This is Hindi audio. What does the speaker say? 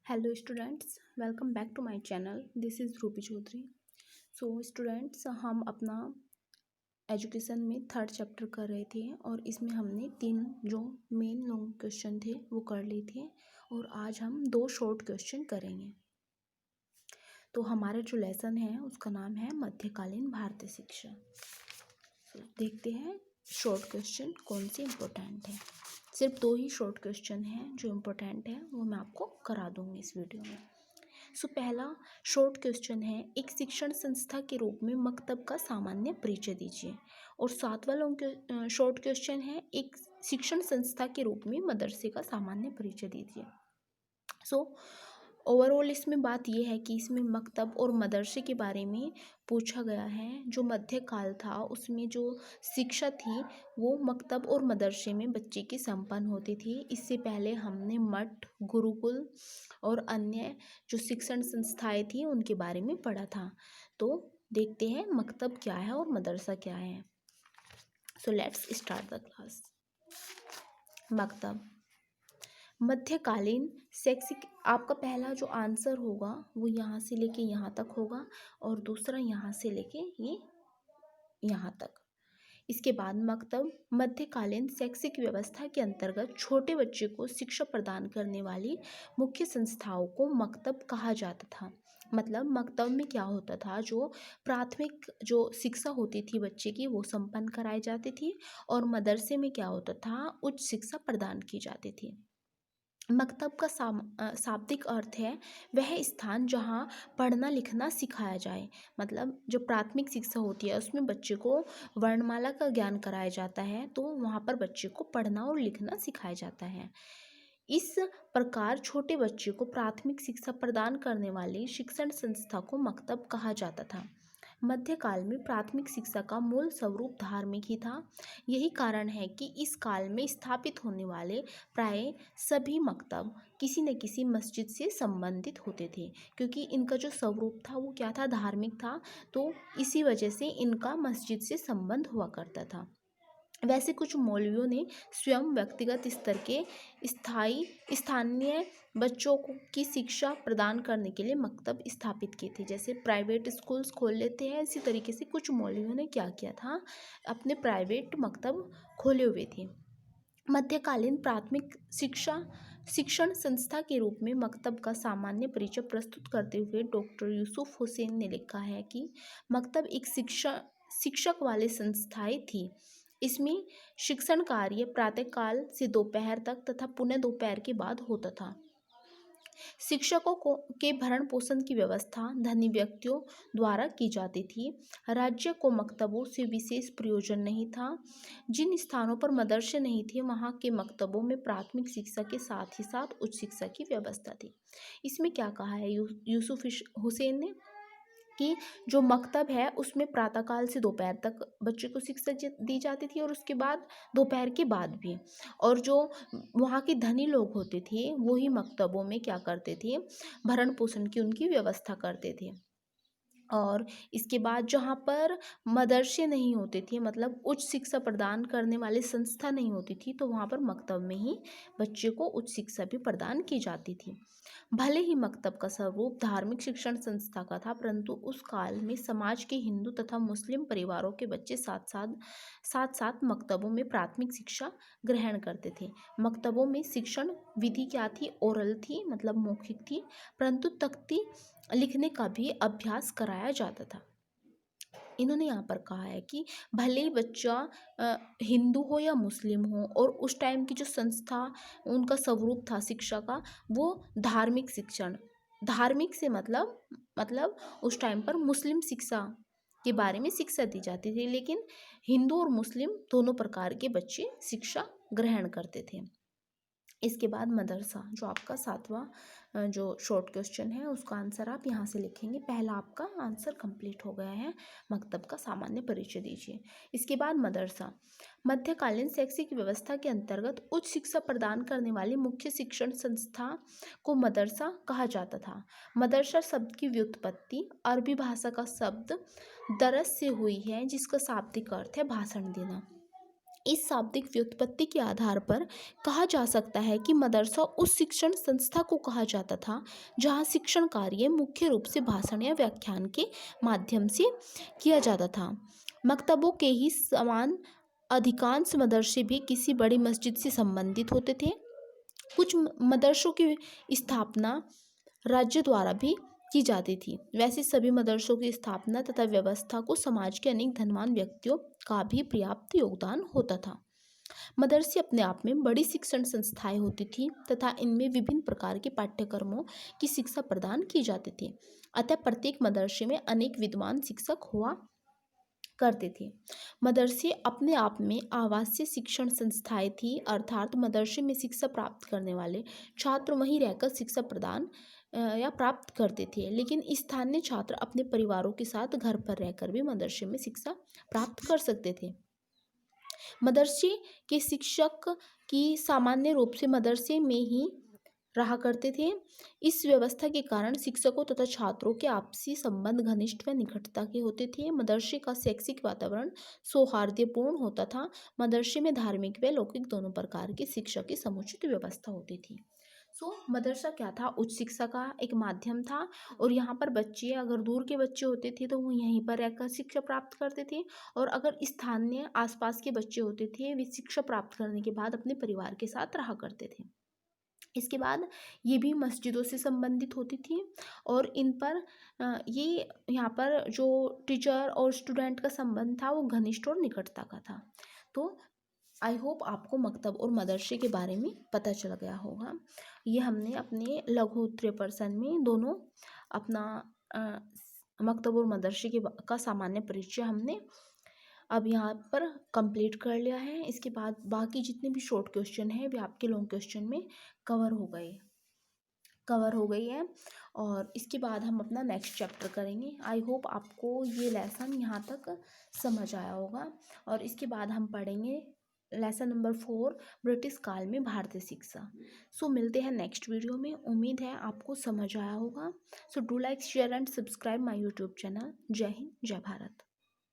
Hello students, welcome back to my channel. This is Rupi Chaudhary. So students, हम अपना एजुकेशन में थर्ड चैप्टर कर रहे थे और इसमें हमने 3 जो मेन लॉन्ग क्वेश्चन थे वो कर लिए थे और आज हम 2 शॉर्ट क्वेश्चन करेंगे। तो हमारा जो लेसन है उसका नाम है मध्यकालीन भारतीय शिक्षा। देखते हैं शॉर्ट क्वेश्चन कौन से इम्पोर्टेंट है। सिर्फ 2 ही शॉर्ट क्वेश्चन हैं जो इम्पोर्टेंट है, वो मैं आपको करा दूँगी इस वीडियो में। पहला शॉर्ट क्वेश्चन है, एक शिक्षण संस्था के रूप में मकतब का सामान्य परिचय दीजिए। और सातवां लॉन्ग शॉर्ट क्वेश्चन है, एक शिक्षण संस्था के रूप में मदरसे का सामान्य परिचय दीजिए। ओवरऑल इसमें बात यह है कि इसमें मकतब और मदरसे के बारे में पूछा गया है। जो मध्यकाल था उसमें जो शिक्षा थी वो मकतब और मदरसे में बच्चे की संपन्न होती थी। इससे पहले हमने मठ, गुरुकुल और अन्य जो शिक्षण संस्थाएं थी उनके बारे में पढ़ा था। तो देखते हैं मकतब क्या है और मदरसा क्या है। So let's start the class. मकतब मध्यकालीन शैक्षिक, आपका पहला जो आंसर होगा वो यहाँ से लेके यहाँ तक होगा और दूसरा यहाँ से लेके ये यहाँ तक। इसके बाद मकतब मध्यकालीन शैक्षिक व्यवस्था के अंतर्गत छोटे बच्चे को शिक्षा प्रदान करने वाली मुख्य संस्थाओं को मकतब कहा जाता था। मतलब मकतब में क्या होता था, जो प्राथमिक जो शिक्षा होती थी बच्चे की वो संपन्न कराई जाती थी और मदरसे में क्या होता था, उच्च शिक्षा प्रदान की जाती थी। मकतब का शाब्दिक अर्थ है वह स्थान जहाँ पढ़ना लिखना सिखाया जाए। मतलब जो प्राथमिक शिक्षा होती है उसमें बच्चे को वर्णमाला का ज्ञान कराया जाता है, तो वहाँ पर बच्चे को पढ़ना और लिखना सिखाया जाता है। इस प्रकार छोटे बच्चे को प्राथमिक शिक्षा प्रदान करने वाली शिक्षण संस्था को मकतब कहा जाता था। मध्यकाल में प्राथमिक शिक्षा का मूल स्वरूप धार्मिक ही था। यही कारण है कि इस काल में स्थापित होने वाले प्राय सभी मकतब किसी न किसी मस्जिद से संबंधित होते थे, क्योंकि इनका जो स्वरूप था वो क्या था, धार्मिक था। तो इसी वजह से इनका मस्जिद से संबंध हुआ करता था। वैसे कुछ मौलवियों ने स्वयं व्यक्तिगत स्तर के स्थानीय बच्चों की शिक्षा प्रदान करने के लिए मकतब स्थापित किए थे। जैसे प्राइवेट स्कूल्स खोल लेते हैं, इसी तरीके से कुछ मौलवियों ने क्या किया था, अपने प्राइवेट मकतब खोले हुए थे। मध्यकालीन प्राथमिक शिक्षण संस्था के रूप में मकतब का सामान्य परिचय प्रस्तुत करते हुए डॉक्टर यूसुफ हुसैन ने लिखा है कि मकतब एक शिक्षक वाली संस्थाएं थी। इसमें शिक्षण कार्य प्रातःकाल से दोपहर तक तथा पुनः दोपहर के बाद होता था। शिक्षकों के भरण पोषण की व्यवस्था धनी व्यक्तियों द्वारा की जाती थी। राज्य को मकतबों से विशेष प्रयोजन नहीं था। जिन स्थानों पर मदरसे नहीं थे वहाँ के मकतबों में प्राथमिक शिक्षा के साथ ही साथ उच्च शिक्षा की व्यवस्था थी। इसमें क्या कहा है यूसुफ हुसैन ने कि जो मकतब है उसमें प्रातःकाल से दोपहर तक बच्चे को शिक्षा दी जाती थी और उसके बाद दोपहर के बाद भी। और जो वहाँ के धनी लोग होते थे वही मकतबों में क्या करते थे, भरण पोषण की उनकी व्यवस्था करते थे। और इसके बाद जहाँ पर मदरसे नहीं होते थे, मतलब उच्च शिक्षा प्रदान करने वाले संस्था नहीं होती थी, तो वहाँ पर मकतब में ही बच्चे को उच्च शिक्षा भी प्रदान की जाती थी। भले ही मकतब का स्वरूप धार्मिक शिक्षण संस्था का था, परंतु उस काल में समाज के हिंदू तथा मुस्लिम परिवारों के बच्चे साथ साथ मकतबों में प्राथमिक शिक्षा ग्रहण करते थे। मकतबों में शिक्षण विधि क्या थी, ओरल थी, मतलब मौखिक थी, परंतु तख्ती लिखने का भी अभ्यास कराया जाता था। इन्होंने यहाँ पर कहा है कि भले ही बच्चा हिंदू हो या मुस्लिम हो, और उस टाइम की जो संस्था उनका स्वरूप था शिक्षा का, वो धार्मिक शिक्षण, धार्मिक से मतलब उस टाइम पर मुस्लिम शिक्षा के बारे में शिक्षा दी जाती थी, लेकिन हिंदू और मुस्लिम दोनों प्रकार के बच्चे शिक्षा ग्रहण करते थे। इसके बाद मदरसा, जो आपका सातवां जो शॉर्ट क्वेश्चन है उसका आंसर आप यहाँ से लिखेंगे। पहला आपका आंसर कंप्लीट हो गया है, मकतब का सामान्य परिचय दीजिए। इसके बाद मदरसा, मध्यकालीन शैक्षिक व्यवस्था के अंतर्गत उच्च शिक्षा प्रदान करने वाली मुख्य शिक्षण संस्था को मदरसा कहा जाता था। मदरसा शब्द की व्युत्पत्ति अरबी भाषा का शब्द दरस से हुई है, जिसका शाब्दिक अर्थ है भाषण देना। इस शाब्दिक व्युत्पत्ति के आधार पर कहा जा सकता है कि मदरसा उस शिक्षण संस्था को कहा जाता था जहाँ शिक्षण कार्य मुख्य रूप से भाषण या व्याख्यान के माध्यम से किया जाता था। मकतबों के ही समान अधिकांश मदरसे भी किसी बड़ी मस्जिद से संबंधित होते थे। कुछ मदरसों की स्थापना राज्य द्वारा भी की जाती थी। वैसे सभी मदरसों की स्थापना तथा व्यवस्था को समाज के अनेक धनवान व्यक्तियों का भी पर्याप्त योगदान होता था। मदरसे अपने आप में बड़ी शिक्षण संस्थाएं होती थी तथा इनमें विभिन्न प्रकार के पाठ्यक्रमों की शिक्षा प्रदान की जाती थी। अतः प्रत्येक मदरसे में अनेक विद्वान शिक्षक हुआ करते थे। मदरसे अपने आप में आवासीय शिक्षण संस्थाएं थी, अर्थात मदरसे में शिक्षा प्राप्त करने वाले छात्र वहीं रहकर शिक्षा प्रदान या प्राप्त करते थे, लेकिन स्थानीय छात्र अपने परिवारों के साथ घर पर रहकर भी मदरसे में शिक्षा प्राप्त कर सकते थे। मदरसे के शिक्षक की सामान्य रूप से मदरसे में ही रहा करते थे। इस व्यवस्था के कारण शिक्षकों तथा छात्रों के आपसी संबंध घनिष्ठ व निकटता के होते थे। मदरसे का शैक्षिक वातावरण सौहार्दपूर्ण होता था। मदरसे में धार्मिक व लौकिक दोनों प्रकार के शिक्षा की समुचित व्यवस्था होती थी। मदरसा क्या था? उच्च शिक्षा का एक माध्यम था और यहाँ पर बच्चे अगर दूर के बच्चे होते थे तो वो यहीं पर रहकर शिक्षा प्राप्त करते थे, और अगर स्थानीय आसपास के बच्चे होते थे वे शिक्षा प्राप्त करने के बाद अपने परिवार के साथ रहा करते थे। इसके बाद ये भी मस्जिदों से संबंधित होती थी और इन पर ये यहाँ पर जो टीचर और स्टूडेंट का संबंध था वो घनिष्ठ और निकटता का था। तो आई होप आपको मकतब और मदरसे के बारे में पता चल गया होगा। ये हमने अपने लघु उत्तरीय प्रश्न में दोनों अपना मकतब और मदरसे का सामान्य परिचय हमने अब यहाँ पर कंप्लीट कर लिया है। इसके बाद बाकी जितने भी शॉर्ट क्वेश्चन हैं वे आपके लॉन्ग क्वेश्चन में कवर हो गई है और इसके बाद हम अपना नेक्स्ट चैप्टर करेंगे। आई होप आपको ये लेसन यहाँ तक समझ आया होगा और इसके बाद हम पढ़ेंगे लेसन नंबर 4 ब्रिटिश काल में भारतीय शिक्षा। मिलते हैं नेक्स्ट वीडियो में। उम्मीद है आपको समझ आया होगा। Do like share and subscribe my YouTube channel. जय हिंद, जय भारत।